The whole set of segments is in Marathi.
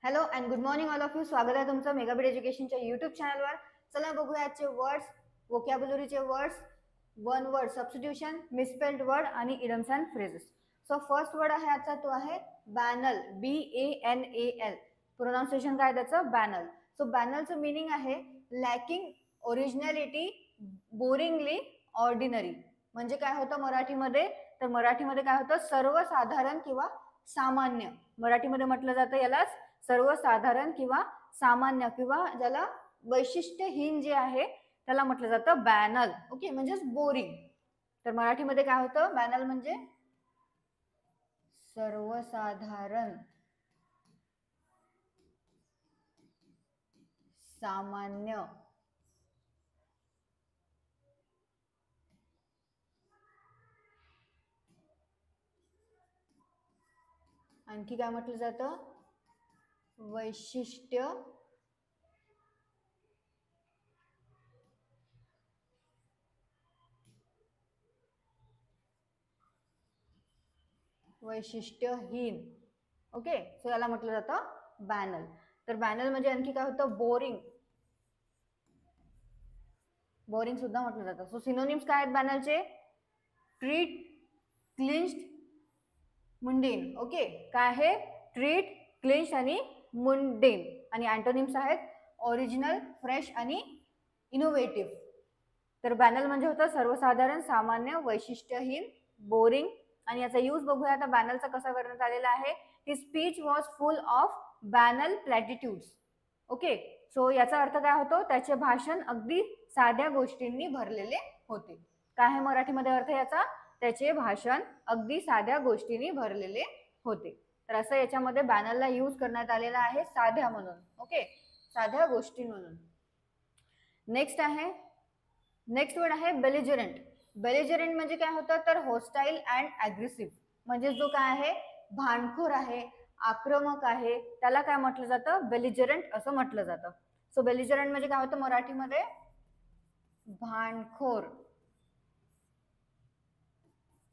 Hello and good morning all of you. स्वागत आहे तुमचं मेगाबीट एज्युकेशनच्या युट्यूब चॅनलवर. चला बघूया आजचे वर्ड्स, वोकॅब्युलरीचे words, one word substitution, misspelled word आणि idioms and phrases. So first word आहे आजचा, तो आहे बॅनल. BANAL. प्रोनाउन्सिएशन काय त्याचं? बॅनल. सो बॅनलचं मिनिंग आहे लॅकिंग ओरिजिनॅलिटी, बोरिंगली ऑर्डिनरी. म्हणजे काय होतं मराठीमध्ये? तर मराठीमध्ये काय होतं? सर्वसाधारण किंवा सामान्य. मराठीमध्ये म्हटलं जातं यालाच सर्वसाधारण किंवा सामान्य, किंवा ज्याला वैशिष्ट्यहीन जे आहे त्याला म्हटलं जातं बॅनल. ओके, म्हणजेच बोरिंग. तर मराठीमध्ये काय होतं? बॅनल म्हणजे सर्वसाधारण, सामान्य, आणखी काय म्हटलं जातं? वैशिष्ट्य वैशिष्ट्यहीन. ओके, सो याला म्हटलं जातं बॅनल. तर बॅनल म्हणजे आणखी काय होतं? बोरिंग. बोरिंग सुद्धा म्हटलं जातं. सो सिनोनिम्स काय आहेत बॅनलचे? Trite, clinched, mundane. ओके, काय आहे? ट्रीट, क्लिंच आणि मुंडेन. आणि अँटोनिम्स आहेत ओरिजिनल, फ्रेश आणि इनोव्हेटिव्ह. तर बॅनल म्हणजे होतं सर्वसाधारण, सामान्य, वैशिष्ट्यहीन, बोरिंग. आणि याचा यूज बघूया आता बॅनलचा कसा करण्यात आलेला आहे. ही speech was full of banal platitudes. Okay, so याचा अर्थ काय होतो? त्याचे भाषण अगदी साध्या गोष्टींनी भरलेले होते. काय आहे मराठीमध्ये अर्थ याचा? त्याचे भाषण अगदी साध्या गोष्टींनी भरलेले होते. तर असं याच्यामध्ये बॅनलला यूज करण्यात आलेला आहे, साध्या म्हणून. ओके, साध्या गोष्टी म्हणून. नेक्स्ट वर्ड आहे बेलिजरंट. बेलिजरंट म्हणजे काय होतं? तर होस्टाईल अँड अग्रेसिव्ह. म्हणजे जो काय आहे? भांडखोर आहे, आक्रमक आहे, त्याला काय म्हटलं जातं? बेलिजरंट असं म्हटलं जातं. सो बेलिजरंट म्हणजे काय होतं मराठीमध्ये? भांडखोर,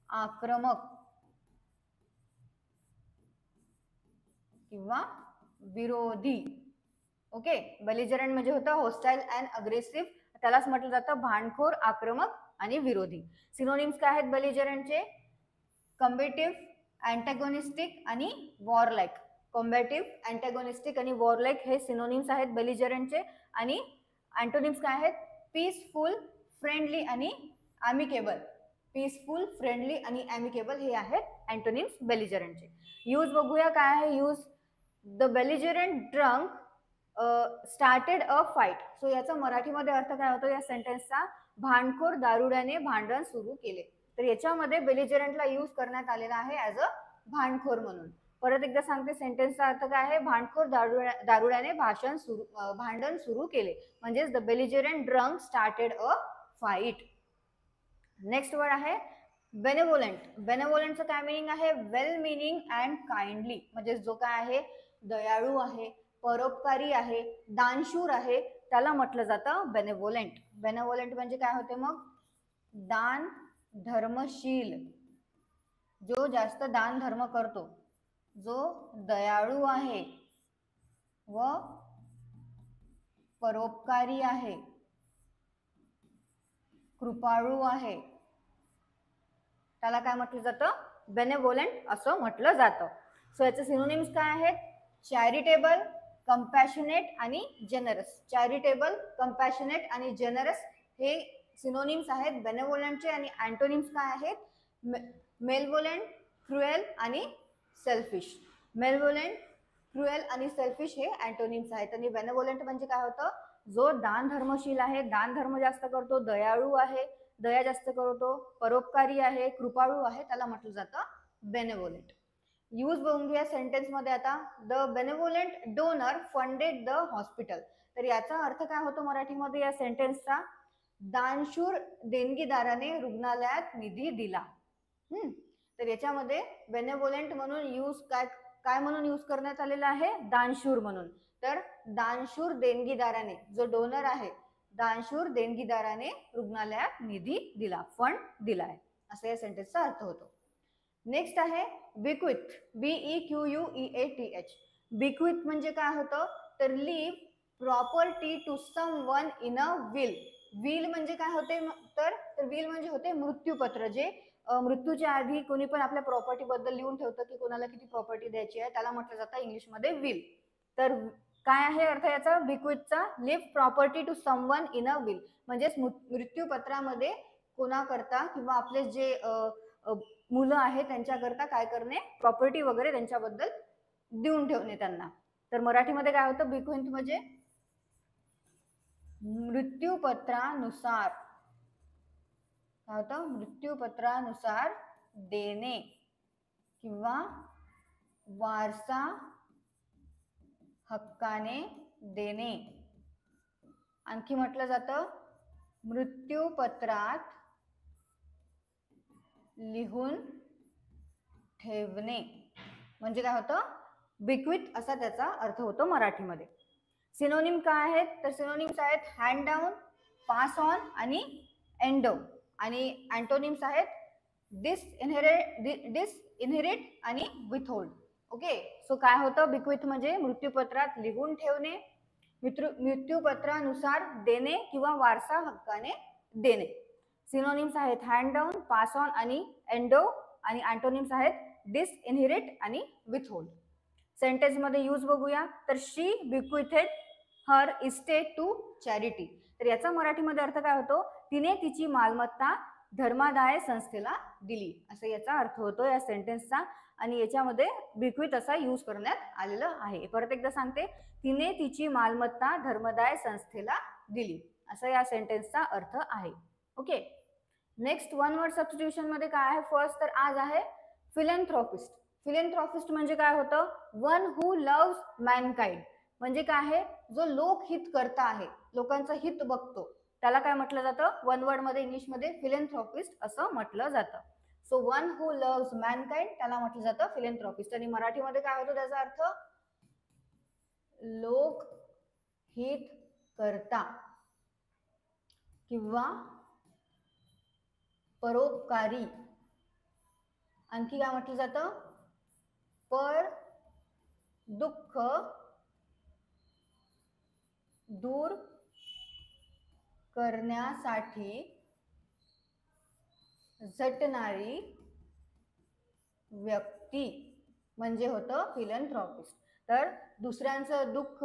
आक्रमक किंवा विरोधी. ओके, बेलिजरंट म्हणजे होतं होस्टाईल अँड अग्रेसिव्ह. त्यालाच म्हटलं जातं भांडखोर, आक्रमक आणि विरोधी. सिनोनिम्स काय आहेत बेलिजरंटचे? कॉम्बेटिव्ह, अँटॅगोनिस्टिक आणि वॉरलाईक. कॉम्बॅटिव्ह, अँटॅगोनिस्टिक आणि वॉरलाईक हे सिनोनिम्स आहेत बेलिजरंटचे. आणि अँटोनिम्स काय आहेत? पीसफुल, फ्रेंडली आणि ॲमिकेबल. पीसफुल, फ्रेंडली आणि ॲमिकेबल हे आहेत अँटोनिम्स बेलिजरंटचे. यूज बघूया काय आहे use. The belligerent drunk started a fight. So याचा मराठीमध्ये अर्थ काय होतो या सेंटेन्सचा? भांडखोर दारुड्याने भांडण सुरू केले. तर याच्यामध्ये बेलिजरंटला यूज करण्यात आलेला आहे ॲज अ भांडखोर म्हणून. परत एकदा सांगते, सेंटेन्सचा अर्थ काय आहे? भांडखोर दारुड्याने भांडण सुरू केले. म्हणजेच the belligerent drunk started a fight. Next word आहे बेनेवोलंट. बेनेवोलंटचं काय मिनिंग आहे? Well meaning and kindly. म्हणजे जो काय आहे? दयाळू आहे, परोपकारी आहे, दानशूर आहे, त्याला म्हटलं जातं बेनेवोलंट. बेनेवोलंट म्हणजे काय होते मग? दान धर्मशील. जो जास्त दान धर्म करतो, जो दयाळू आहे व परोपकारी आहे, कृपाळू आहे, त्याला काय म्हटलं जातं? बेनेवोलंट असं म्हटलं जातं. सो याचे सिनोनिम्स काय आहेत? चॅरिटेबल, कंपॅशनेट आणि जेनरस. चॅरिटेबल, कंपॅशनेट आणि जेनरस हे सिनोनिम्स आहेत बेनेवोलंटचे. आणि अँटोनिम्स काय आहेत? मेलवोलंट, क्रुएल आणि सेल्फिश. मेलवोलंट, क्रुएल आणि सेल्फिश हे अँटोनिम्स आहेत. आणि बेनेवोलंट म्हणजे काय होतं? जो दान धर्मशील आहे, दान धर्म जास्त करतो, दयाळू आहे, दया जास्त करतो, परोपकारी आहे, कृपाळू आहे, त्याला म्हटलं जातं बेनेवोलंट. यूज बघून घ्या सेंटेन्स मध्ये आता. The benevolent donor funded the hospital. तर याचा अर्थ काय होतो मराठीमध्ये या सेंटेन्सचा? दानशूर देणगीदाराने रुग्णालयात निधी दिला. तर याच्यामध्ये बेनेवोलंट म्हणून यूज काय म्हणून यूज करण्यात आलेला आहे? दानशूर म्हणून. तर दानशूर देणगीदाराने, जो डोनर आहे, दानशूर देणगीदाराने रुग्णालयात निधी दिला, फंड दिलाय, असा या सेंटेन्सचा अर्थ होतो. नेक्स्ट आहे बिक्विथ. BEQUEATH. बिक्विथ म्हणजे काय होतं, तर leave property to someone in a will. Will म्हणजे काय होते, तर विल म्हणजे होते मृत्यूपत्र. जे मृत्यूच्या आधी कोणी पण आपल्या प्रॉपर्टी बद्दल लिहून ठेवतं की कोणाला किती प्रॉपर्टी द्यायची आहे, त्याला म्हटलं जातं इंग्लिशमध्ये विल. तर काय आहे अर्थ याचा बिक्विथचा, leave property to someone in a will, म्हणजेच मृत्यूपत्रामध्ये कोणाकरता किंवा आपले जे मुलं आहेत त्यांच्याकरता काय करणे, प्रॉपर्टी वगैरे त्यांच्याबद्दल देऊन ठेवणे त्यांना. तर मराठीमध्ये काय होतं, बिक्विथ म्हणजे मृत्यूपत्रानुसार, काय होतं, मृत्यूपत्रानुसार देणे किंवा वारसा हक्काने देणे. आणखी म्हटलं जातं मृत्यूपत्रात लिहून ठेवणे, म्हणजे काय होतं, बिक्विथ असा त्याचा अर्थ होतो मराठीमध्ये. सिनोनिम काय आहेत, तर सिनोनिम्स आहेत हँड डाऊन, पास ऑन आणि एंडो. आणि अँटोनिम्स आहेत डिसइनहेरिट आणि विथहोल्ड. ओके, सो काय होतं, बिक्विथ म्हणजे मृत्यूपत्रात लिहून ठेवणे, मृत्यूपत्रानुसार देणे किंवा वारसा हक्काने देणे. सिनोनिम्स आहेत हँड डाऊन, पास ऑन आणि एंडो. आणि अँटोनिम्स आहेत डिसइनहेरिट आणि विथहोल्ड. सेंटेन्स मध्ये यूज बघूया, तर शी बिक्विथेड हर इस्टेट टू चॅरिटी. तर याचा मराठीमध्ये अर्थ काय होतो, तिने तिची मालमत्ता धर्मादाय संस्थेला दिली, असा याचा अर्थ होतो या सेंटेन्सचा. आणि याच्यामध्ये बिक्विथ असा यूज करण्यात आलेला आहे. परत एकदा सांगते, तिने तिची मालमत्ता धर्मदाय संस्थेला दिली, असा या सेंटेन्सचा अर्थ आहे. Okay, next one word substitution मध्ये काय आहे, फर्स्ट तर आज आहे फिलॅन्थ्रॉपिस्ट. फिलॅन्थ्रॉपिस्ट म्हणजे काय होतं, वन हू लव्स मॅनकाइंड, म्हणजे काय आहे, जो लोकहित करता आहे, लोकांचं हित बघतो, त्याला काय म्हटलं जातं, वन वर्ड मध्ये इंग्लिशमध्ये फिलॅन्थ्रॉपिस्ट असं म्हटलं जातं. So one who loves Mankind त्याला म्हटलं जातं फिलॅन्थ्रॉपिस्ट. आणि मराठीमध्ये काय होतं त्याचा अर्थ, लोकहित करता किंवा परोपकारी. आणखी काय म्हटलं जातं, पर दुःख दूर करण्यासाठी झटणारी व्यक्ती म्हणजे होतं फिलॅन्थ्रॉपिस्ट. तर दुसऱ्यांचं दुःख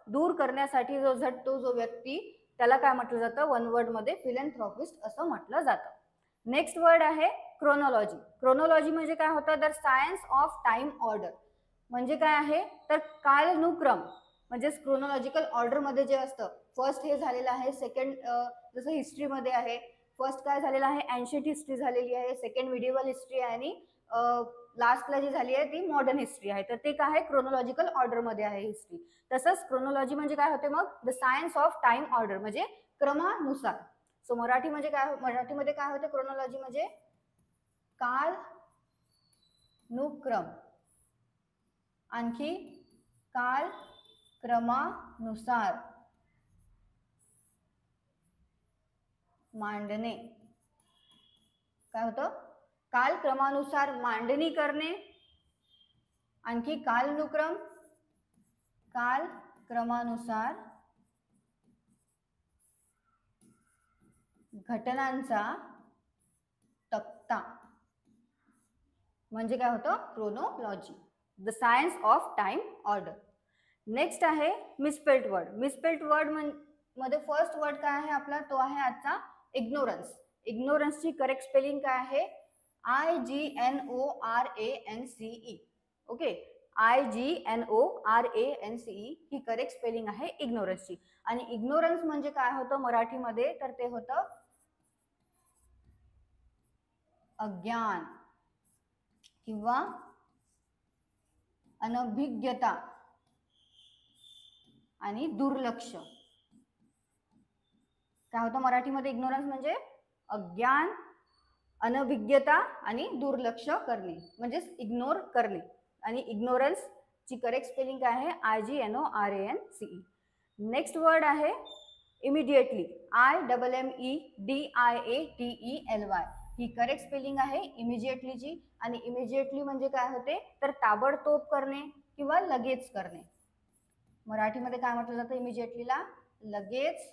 दूर करण्यासाठी जो झटतो जो व्यक्ती, त्याला काय म्हटलं जातं, वन वर्ड मध्ये फिलॅन्थ्रॉपिस्ट असं म्हटलं जातं. नेक्स्ट वर्ड आहे क्रोनॉलॉजी. क्रोनॉलॉजी म्हणजे काय होतं, तर सायन्स ऑफ टाइम ऑर्डर, म्हणजे काय आहे, तर कालानुक्रम, म्हणजे क्रोनॉलॉजिकल ऑर्डर मध्ये जे असतं, फर्स्ट हे झालेलं आहे, सेकंड जसं हिस्ट्रीमध्ये आहे, फर्स्ट काय झालेलं आहे, एन्शियंट हिस्ट्री झालेली आहे, सेकंड मिडिवल हिस्ट्री आहे, आणि लास्टला जी झाली आहे ती मॉडर्न हिस्ट्री आहे. तर ते काय आहे, क्रोनॉलॉजिकल ऑर्डर मध्ये आहे हिस्ट्री. तसंच क्रोनॉलॉजी म्हणजे काय होते मग, the science of time order, म्हणजे क्रमानुसार. सो मराठी म्हणजे काय, मराठीमध्ये काय होते, क्रोनॉलॉजी म्हणजे कालानुक्रम, आणखी काल क्रमानुसार मांडणे. काय होतं, कालक्रमानुसार मांडणी करणे, आणखी कालानुक्रम, कालक्रमानुसार घटनांचा तक्ता, म्हणजे काय होतं, chronology, the science of time order. Next आहे मिसस्पेल्ड वर्ड. मिसस्पेल्ड वर्ड मध्ये फर्स्ट वर्ड काय आहे आपला, तो आहे आजचा इग्नोरन्स. इग्नोरन्सची करेक्ट स्पेलिंग काय आहे, IGNORANCE. ओके, IGNORANCE ही करेक्ट स्पेलिंग आहे इग्नोरन्सची. आणि इग्नोरन्स म्हणजे काय होतं मराठीमध्ये, तर ते होतं अज्ञान किंवा अनभिज्ञता आणि दुर्लक्ष. काय होतं मराठीमध्ये इग्नोरन्स म्हणजे अज्ञान, अनभिज्ञता आणि दुर्लक्ष करणे, म्हणजेच इग्नोर करणे. आणि इग्नोरन्स ची करेक्ट स्पेलिंग काय आहे, IGNORANCE. नेक्स्ट वर्ड आहे इमिडिएटली, IMMEDIATELY ही करेक्ट स्पेलिंग आहे इमिजिएटलीची. आणि इमिजिएटली म्हणजे काय होते, तर ताबडतोब करणे, किंवा लगेच करणे. मराठीमध्ये काय म्हटलं जातं इमिजिएटलीला? लगेच,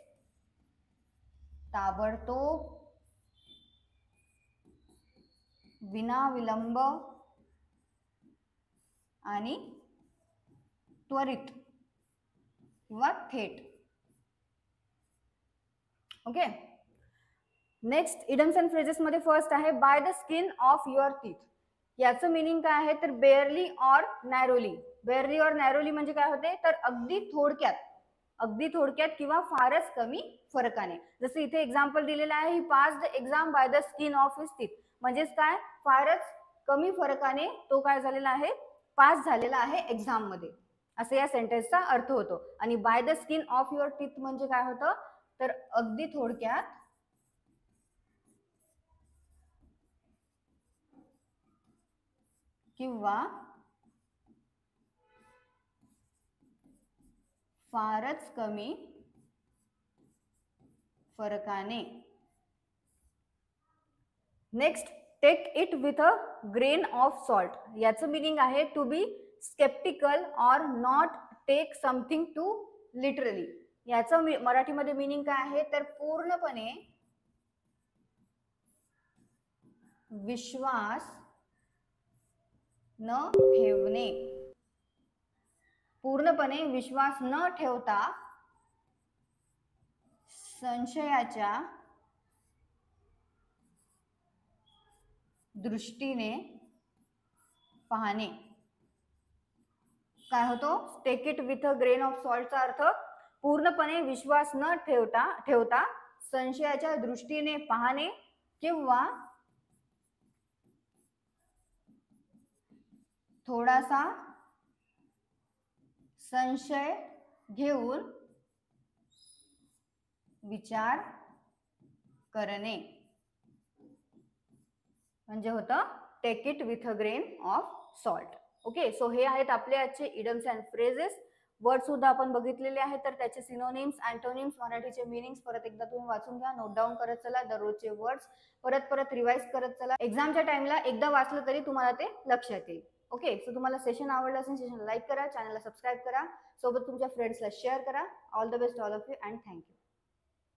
ताबडतोब, विना विलंब आणि त्वरित किंवा थेट. ओके. नेक्स्ट इडम्स अँड फ्रेजेस मध्ये फर्स्ट आहे bye the skin of your teeth. याचं मिनिंग काय आहे तर बेअरली ऑर नॅरोली. बेअरली ऑर नॅरोली म्हणजे काय होते तर अगदी थोडक्यात, अगदी थोडक्यात किंवा फारच कमी फरकाने. जसं इथे एक्झाम्पल दिलेलं आहे, he pass the exam by the skin of his teeth. म्हणजेच काय फारच कमी फरकाने तो काय झालेला आहे पास झालेला आहे एक्झाम मध्ये, असं या सेंटेन्सचा अर्थ होतो. आणि bye the skin of your teeth म्हणजे काय होतं तर अगदी थोडक्यात किंवा फारच कमी फरकाने. Next take it with a grain of salt. याचं मिनिंग आहे to be sceptical or not take something too literally. याचं मराठीमध्ये मिनिंग काय आहे तर पूर्णपणे विश्वास न ठेवणे. पूर्णपणे विश्वास न ठेवता संशयाच्या दृष्टीने पाहणे. काय होतो take it with a grain of सॉल्टचा अर्थ पूर्णपणे विश्वास न ठेवता संशयाच्या दृष्टीने पाहणे किंवा थोडासा संशय घेऊन विचार करणे. म्हणजे होतं take it with a grain of salt. Okay. So हे आहेत आपले आजचे इडम्स अँड फ्रेजेस. वर्ड सुद्धा आपण बघितलेले आहेत, तर त्याचे सिनोनिम्स, अँटोनिम्स, मराठीचे मीनिंग्स परत एकदा तुम्ही वाचून घ्या, नोट डाऊन करत चला, दररोजचे वर्ड्स परत रिवाइज करत चला. एक्झामच्या टाइमला एकदा वाचलं तरी तुम्हाला ते लक्षात येईल. ओके. सो तुम्हाला सेशन आवडलं असेल सेशन लाईक करा, चॅनलला सबस्क्राईब करा, सोबत तुमच्या फ्रेंड्सला शेअर करा. All the best all of you and thank you.